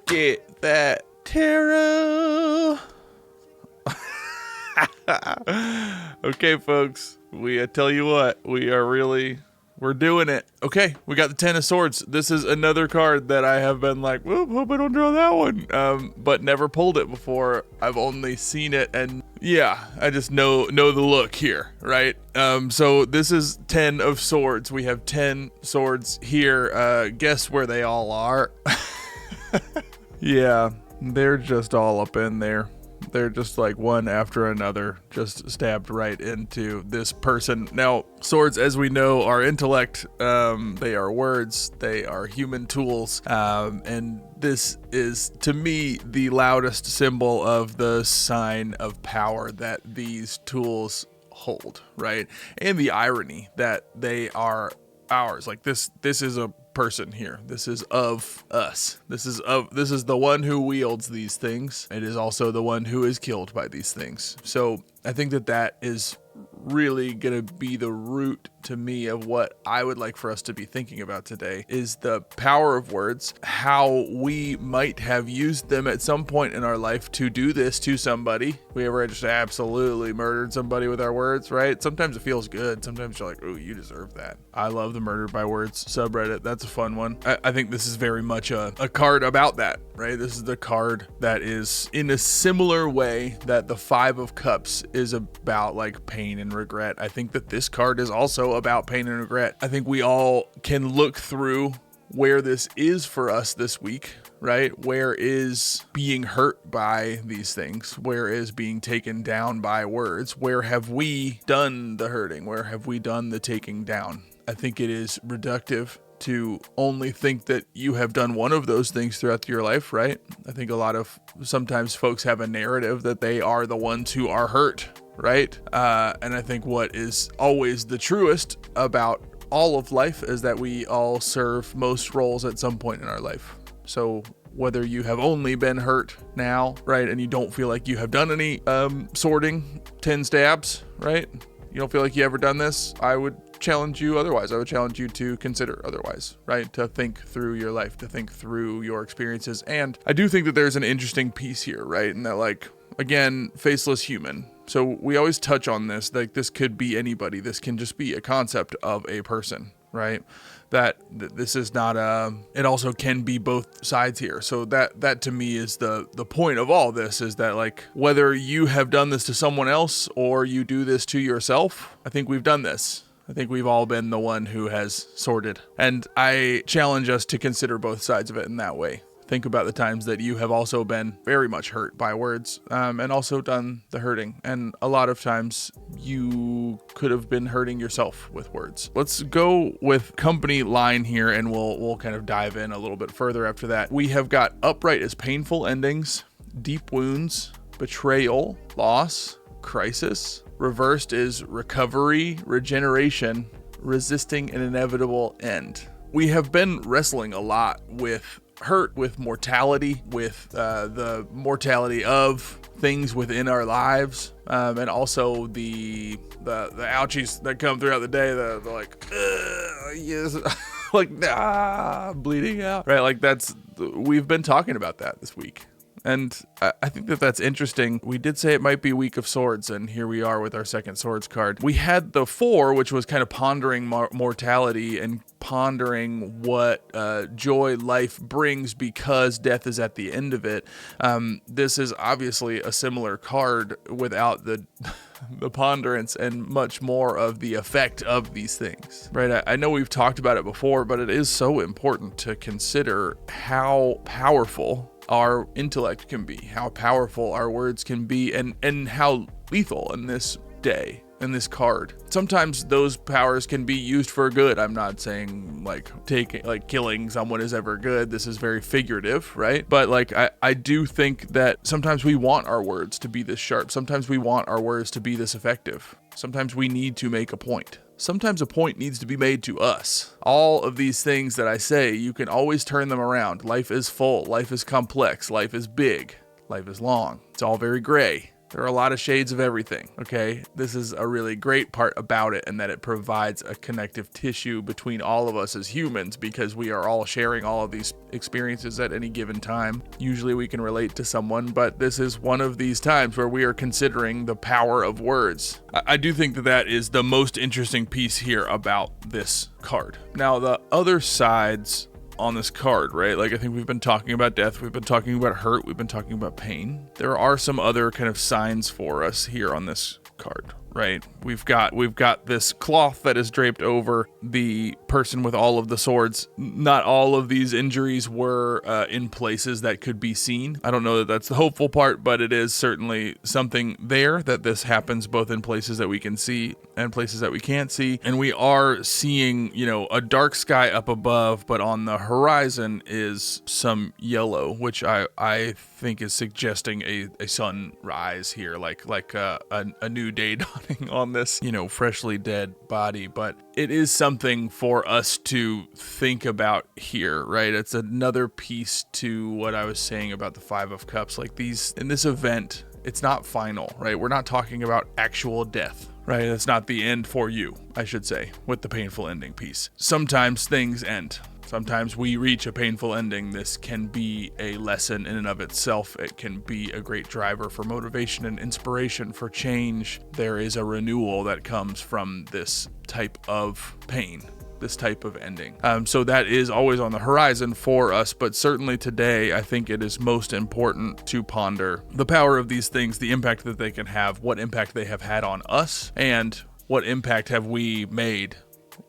Get that tarot. Okay, folks, I tell you what, we're doing it. Okay, we got the Ten of Swords. This is another card that I have been like, whoop, hope I don't draw that one. But never pulled it before. I've only seen it, and yeah, I just know the look here, right? So this is 10 of Swords. We have 10 swords here. Guess where they all are? Yeah, they're just all up in there. They're just like one after another, just stabbed right into this person. Now, swords, as we know, are intellect. They are words. They are human tools. And this is, to me, the loudest symbol of the sign of power that these tools hold, right? And the irony that they are ours. Like this is a person here. This is of us. This is the one who wields these things. It is also the one who is killed by these things. So I think that is really gonna be the root to me of what I would like for us to be thinking about today, is the power of words, how we might have used them at some point in our life to do this to somebody. We ever just absolutely murdered somebody with our words, right? Sometimes it feels good. Sometimes you're like, oh, you deserve that. I love the Murdered by Words subreddit. That's a fun one. I think this is very much a card about that, right? This is the card that is in a similar way that the Five of Cups is about like pain and regret. I think that this card is also about pain and regret. I think we all can look through where this is for us this week, right? Where is being hurt by these things? Where is being taken down by words? Where have we done the hurting? Where have we done the taking down? I think it is reductive to only think that you have done one of those things throughout your life, right? I think sometimes folks have a narrative that they are the ones who are hurt, right? And I think what is always the truest about all of life is that we all serve most roles at some point in our life. So whether you have only been hurt now, right, and you don't feel like you have done any sorting 10 stabs, right? You don't feel like you ever done this, I would challenge you otherwise. I would challenge you to consider otherwise, right? To think through your life, to think through your experiences. And I do think that there's an interesting piece here, right? And that, like, again, faceless human. So we always touch on this, like this could be anybody. This can just be a concept of a person, right? That this is not it also can be both sides here. So that to me is the point of all this, is that like whether you have done this to someone else or you do this to yourself, I think we've done this. I think we've all been the one who has sorted. And I challenge us to consider both sides of it in that way. Think about the times that you have also been very much hurt by words, and also done the hurting. And a lot of times you could have been hurting yourself with words. Let's go with company line here, and we'll kind of dive in a little bit further after that. We have got upright as painful endings, deep wounds, betrayal, loss, crisis. Reversed is recovery, regeneration, resisting an inevitable end. We have been wrestling a lot with hurt, with mortality, with the mortality of things within our lives, and also the ouchies that come throughout the day. The like, yes, like bleeding out, right? Like we've been talking about that this week. And I think that's interesting. We did say it might be Week of Swords, and here we are with our second Swords card. We had the 4, which was kind of pondering mortality and pondering what joy life brings because death is at the end of it. This is obviously a similar card without the ponderance and much more of the effect of these things, right? I know we've talked about it before, but it is so important to consider how powerful our intellect can be, how powerful our words can be, and how lethal in this day, in this card. Sometimes those powers can be used for good. I'm not saying killing someone is ever good. This is very figurative, right? But I do think that sometimes we want our words to be this sharp. Sometimes we want our words to be this effective. Sometimes we need to make a point. Sometimes a point needs to be made to us. All of these things that I say, you can always turn them around. Life is full. Life is complex. Life is big. Life is long. It's all very gray. There are a lot of shades of everything, okay? This is a really great part about it, and that it provides a connective tissue between all of us as humans, because we are all sharing all of these experiences at any given time. Usually we can relate to someone, but this is one of these times where we are considering the power of words. I do think that that is the most interesting piece here about this card. Now, the other sides on this card, right? Like, I think we've been talking about death, we've been talking about hurt, we've been talking about pain. There are some other kind of signs for us here on this card, right? We've got this cloth that is draped over the person with all of the swords. Not all of these injuries were in places that could be seen. I don't know that that's the hopeful part, but it is certainly something there that this happens both in places that we can see and places that we can't see. And we are seeing, a dark sky up above, but on the horizon is some yellow, which I think is suggesting a sunrise here, like a new day dawning on this, freshly dead body. But it is something for us to think about here, right? It's another piece to what I was saying about the Five of Cups. Like, these, in this event, it's not final, right? We're not talking about actual death, right? It's not the end for you, I should say, with the painful ending piece. Sometimes things end. Sometimes we reach a painful ending. This can be a lesson in and of itself. It can be a great driver for motivation and inspiration for change. There is a renewal that comes from this type of pain, this type of ending. So that is always on the horizon for us, but certainly today, I think it is most important to ponder the power of these things, the impact that they can have, what impact they have had on us, and what impact have we made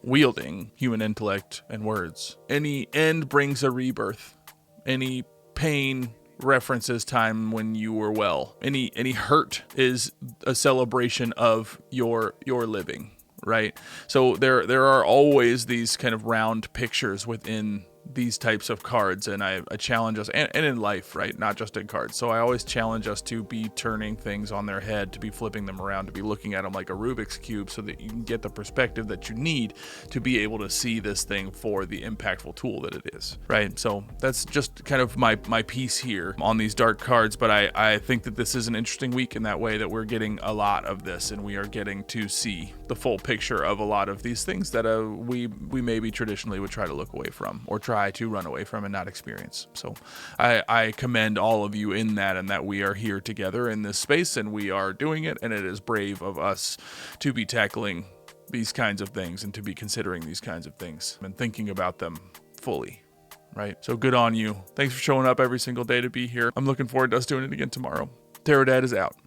wielding human intellect and words. Any end brings a rebirth. Any pain references time when you were well. Any hurt is a celebration of your living, right? So there are always these kind of round pictures within these types of cards, and I challenge us, and in life, right, not just in cards. So I always challenge us to be turning things on their head, to be flipping them around, to be looking at them like a Rubik's Cube, so that you can get the perspective that you need to be able to see this thing for the impactful tool that it is, right? So that's just kind of my piece here on these dark cards, but I think that this is an interesting week in that way, that we're getting a lot of this, and we are getting to see the full picture of a lot of these things that we maybe traditionally would try to look away from, or try to run away from and not experience. So I commend all of you in that, and that we are here together in this space, and we are doing it, and it is brave of us to be tackling these kinds of things, and to be considering these kinds of things and thinking about them fully, right? So good on you. Thanks for showing up every single day to be here. I'm looking forward to us doing it again tomorrow. Tarot Dad is out.